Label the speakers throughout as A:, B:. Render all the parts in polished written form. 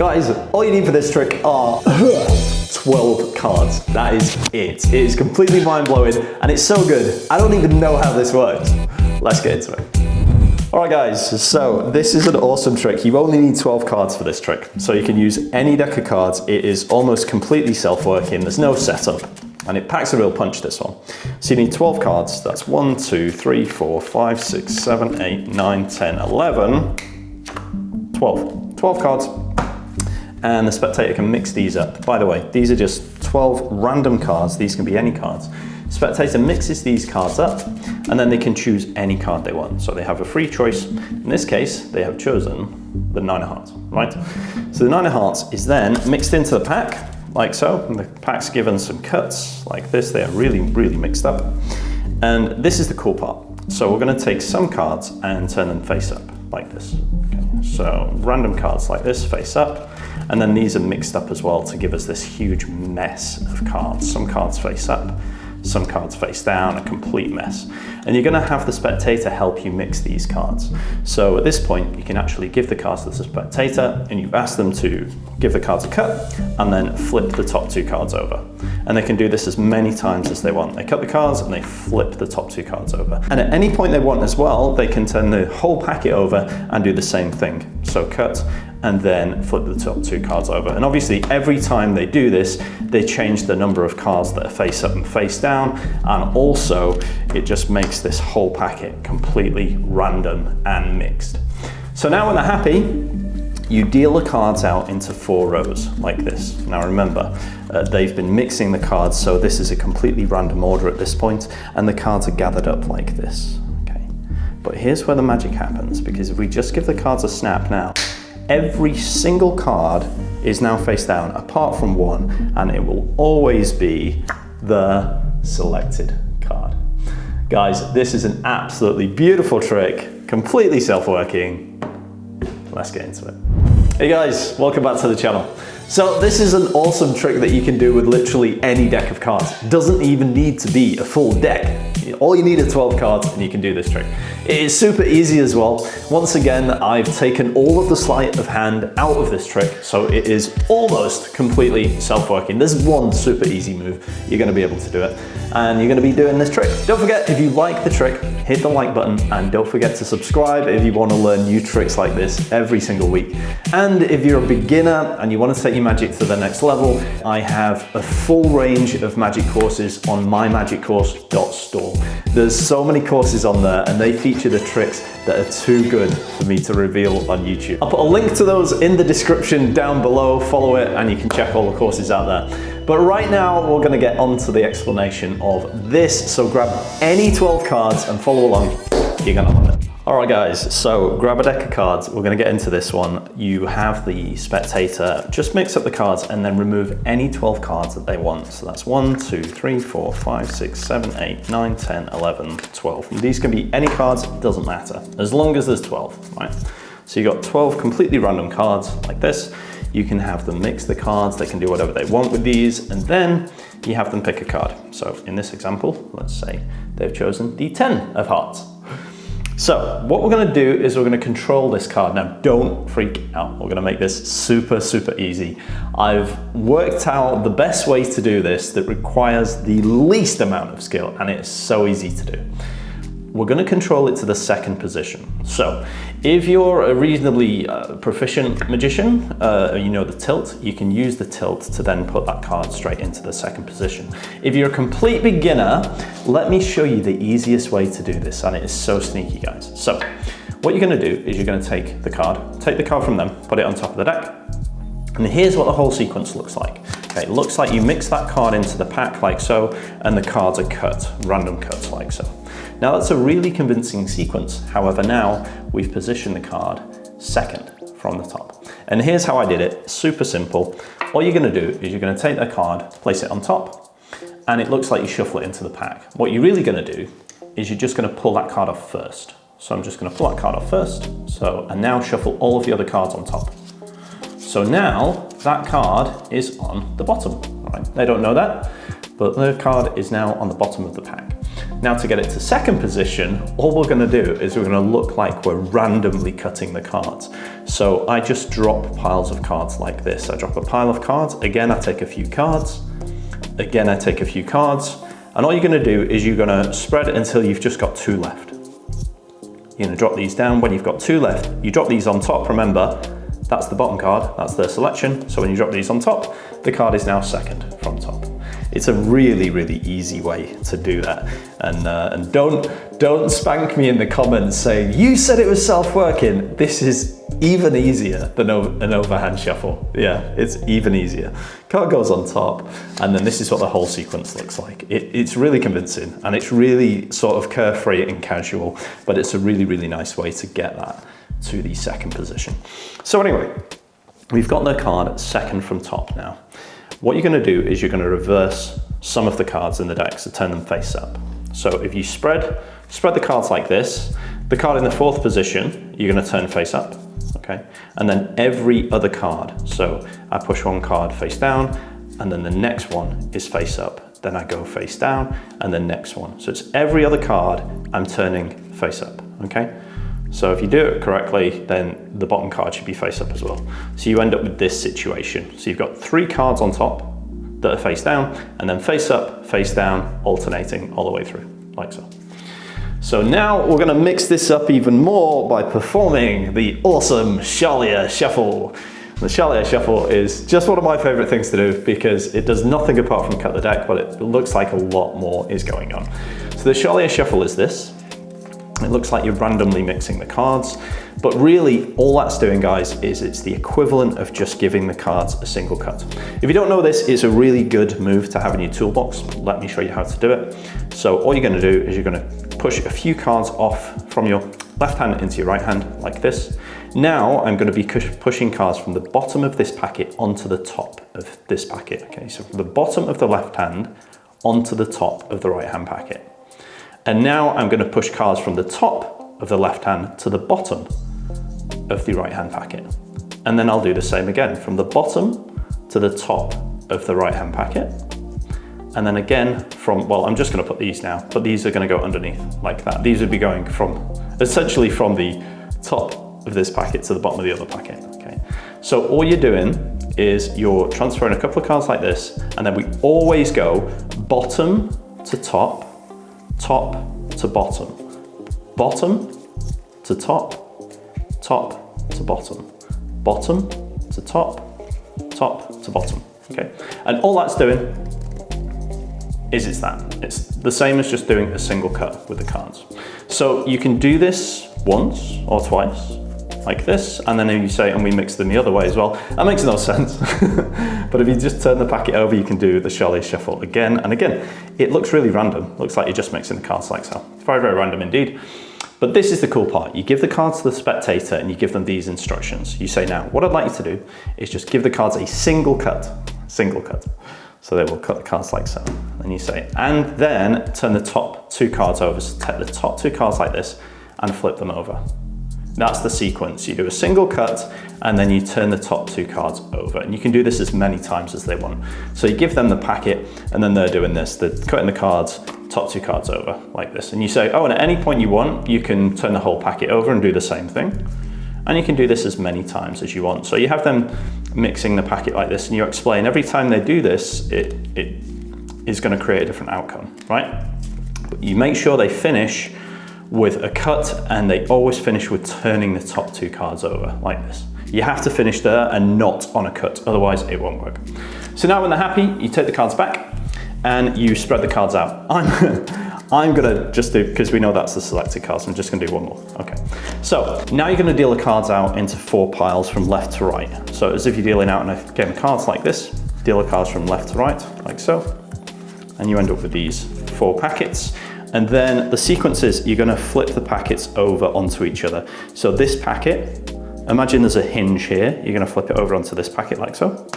A: Guys, all you need for this trick are 12 cards. That is it. It is completely mind-blowing and it's so good. I don't even know how this works. Let's get into it. All right guys, so this is an awesome trick. You only need 12 cards for this trick. So you can use any deck of cards. It is almost completely self-working. There's no setup and it packs a real punch, this one. So you need 12 cards. That's 1, 2, 3, 4, 5, 6, 7, 8, 9, 10, 11, 12. 12 cards. And the spectator can mix these up. By the way, these are just 12 random cards. These can be any cards. Spectator mixes these cards up and then they can choose any card they want. So they have a free choice. In this case, they have chosen the 9 of hearts, right? So the 9 of hearts is then mixed into the pack, like so. And the pack's given some cuts like this. They are really, really mixed up. And this is the cool part. So we're gonna take some cards and turn them face up like this. Okay. So random cards like this, face up. And then these are mixed up as well to give us this huge mess of cards. Some cards face up, some cards face down, a complete mess. And you're gonna have the spectator help you mix these cards. So at this point, you can actually give the cards to the spectator and you ask them to give the cards a cut and then flip the top 2 cards over. And they can do this as many times as they want. They cut the cards and they flip the top 2 cards over. And at any point they want as well, they can turn the whole packet over and do the same thing. So cut and then flip the top 2 cards over. And obviously every time they do this, they change the number of cards that are face up and face down. And also it just makes this whole packet completely random and mixed. So now when they're happy, you deal the cards out into 4 rows like this. Now remember, they've been mixing the cards, so this is a completely random order at this point, and the cards are gathered up like this, okay? But here's where the magic happens, because if we just give the cards a snap now, every single card is now face down, apart from one, and it will always be the selected card. Guys, this is an absolutely beautiful trick, completely self-working. Let's get into it. Hey guys, welcome back to the channel. So this is an awesome trick that you can do with literally any deck of cards. Doesn't even need to be a full deck. All you need are 12 cards and you can do this trick. It is super easy as well. Once again, I've taken all of the sleight of hand out of this trick, so it is almost completely self-working. There's one super easy move. You're gonna be able to do it, and you're gonna be doing this trick. Don't forget, if you like the trick, hit the like button, and don't forget to subscribe if you wanna learn new tricks like this every single week. And if you're a beginner and you wanna take your magic to the next level, I have a full range of magic courses on mymagiccourse.store. There's so many courses on there and they feature the tricks that are too good for me to reveal on YouTube. I'll put a link to those in the description down below, follow it and you can check all the courses out there. But right now we're gonna get on to the explanation of this, so grab any 12 cards and follow along, you're gonna love it. All right guys, so grab a deck of cards, we're gonna get into this one. You have the spectator, just mix up the cards and then remove any 12 cards that they want. So that's 1, 2, 3, 4, 5, 6, 7, 8, 9, 10, 11, 12. And these can be any cards, doesn't matter, as long as there's 12, right? So you got 12 completely random cards like this. You can have them mix the cards, they can do whatever they want with these, and then you have them pick a card. So in this example, let's say they've chosen the 10 of hearts. So what we're gonna do is we're gonna control this card. Now don't freak out. We're gonna make this super, super easy. I've worked out the best way to do this that requires the least amount of skill, and it's so easy to do. We're gonna control it to the second position. So if you're a reasonably proficient magician, you know the tilt, you can use the tilt to then put that card straight into the second position. If you're a complete beginner, let me show you the easiest way to do this, and it is so sneaky, guys. So what you're gonna do is you're gonna take the card from them, put it on top of the deck, and here's what the whole sequence looks like. Okay, it looks like you mix that card into the pack like so, and the cards are cut, random cuts like so. Now that's a really convincing sequence. However, now we've positioned the card second from the top. And here's how I did it, super simple. All you're gonna do is you're gonna take the card, place it on top, and it looks like you shuffle it into the pack. What you're really gonna do is you're just gonna pull that card off first. So I'm just gonna pull that card off first. So, and now shuffle all of the other cards on top. So now that card is on the bottom, right? They don't know that, but the card is now on the bottom of the pack. Now to get it to second position, all we're gonna do is we're gonna look like we're randomly cutting the cards. So I just drop piles of cards like this. I drop a pile of cards, again I take a few cards, again I take a few cards, and all you're gonna do is you're gonna spread it until you've just got 2 left. You're gonna drop these down. When you've got 2 left, you drop these on top, remember, that's the bottom card, that's their selection. So when you drop these on top, the card is now second from top. It's a really, really easy way to do that. And don't spank me in the comments saying, you said it was self-working. This is even easier than an overhand shuffle. Yeah, it's even easier. Card goes on top, and then this is what the whole sequence looks like. It's really convincing, and it's really sort of carefree and casual, but it's a really, really nice way to get that to the second position. So anyway, we've got the card second from top now. What you're gonna do is you're gonna reverse some of the cards in the deck, so turn them face up. So if you spread the cards like this, the card in the 4th position, you're gonna turn face up, okay? And then every other card, so I push one card face down, and then the next one is face up. Then I go face down, and the next one. So it's every other card I'm turning face up, okay? So if you do it correctly, then the bottom card should be face up as well. So you end up with this situation. So you've got 3 cards on top that are face down, and then face up, face down, alternating all the way through, like so. So now we're gonna mix this up even more by performing the awesome Charlier Shuffle. The Charlier Shuffle is just one of my favorite things to do because it does nothing apart from cut the deck, but it looks like a lot more is going on. So the Charlier Shuffle is this. It looks like you're randomly mixing the cards, but really all that's doing, guys, is it's the equivalent of just giving the cards a single cut. If you don't know this, it's a really good move to have in your toolbox. Let me show you how to do it. So all you're gonna do is you're gonna push a few cards off from your left hand into your right hand like this. Now I'm gonna be pushing cards from the bottom of this packet onto the top of this packet. Okay, so from the bottom of the left hand onto the top of the right hand packet. And now I'm going to push cards from the top of the left hand to the bottom of the right hand packet. And then I'll do the same again, from the bottom to the top of the right hand packet. And then again from, well, I'm just going to put these now, but these are going to go underneath like that. These would be going from, essentially from the top of this packet to the bottom of the other packet, okay? So all you're doing is you're transferring a couple of cards like this, and then we always go bottom to top, top to bottom, bottom to top, top to bottom, bottom to top, top to bottom, okay? And all that's doing is it's the same as just doing a single cut with the cards. So you can do this once or twice, like this, and then if you say, and we mix them the other way as well, that makes no sense. But if you just turn the packet over, you can do the Charlier Shuffle again and again. It looks really random. Looks like you're just mixing the cards like so. Very, very random indeed. But this is the cool part. You give the cards to the spectator and you give them these instructions. You say, now, what I'd like you to do is just give the cards a single cut. So they will cut the cards like so. And you say, and then turn the top 2 cards over. So take the top 2 cards like this and flip them over. That's the sequence. You do a single cut and then you turn the top 2 cards over. And you can do this as many times as they want. So you give them the packet and then they're doing this. They're cutting the cards, top 2 cards over like this. And you say, oh, and at any point you want, you can turn the whole packet over and do the same thing. And you can do this as many times as you want. So you have them mixing the packet like this and you explain every time they do this, it is going to create a different outcome, right? But you make sure they finish with a cut, and they always finish with turning the top 2 cards over like this. You have to finish there and not on a cut, otherwise it won't work. So now when they're happy, you take the cards back and you spread the cards out. I'm gonna just do, because we know that's the selected cards, I'm just gonna do one more. Okay, so now you're gonna deal the cards out into 4 piles from left to right. So as if you're dealing out a game of cards like this, deal the cards from left to right, like so, and you end up with these 4 packets. And then the sequence is you're gonna flip the packets over onto each other. So this packet, imagine there's a hinge here. You're gonna flip it over onto this packet like so.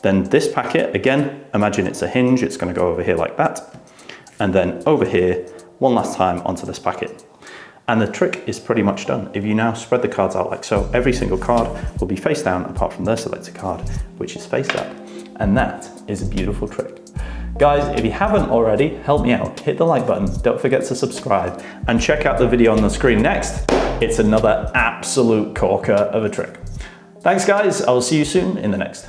A: Then this packet, again, imagine it's a hinge. It's gonna go over here like that. And then over here, one last time onto this packet. And the trick is pretty much done. If you now spread the cards out like so, every single card will be face down apart from their selected card, which is face up. And that is a beautiful trick. Guys, if you haven't already, help me out. Hit the like button, don't forget to subscribe, and check out the video on the screen next. It's another absolute corker of a trick. Thanks guys, I will see you soon in the next.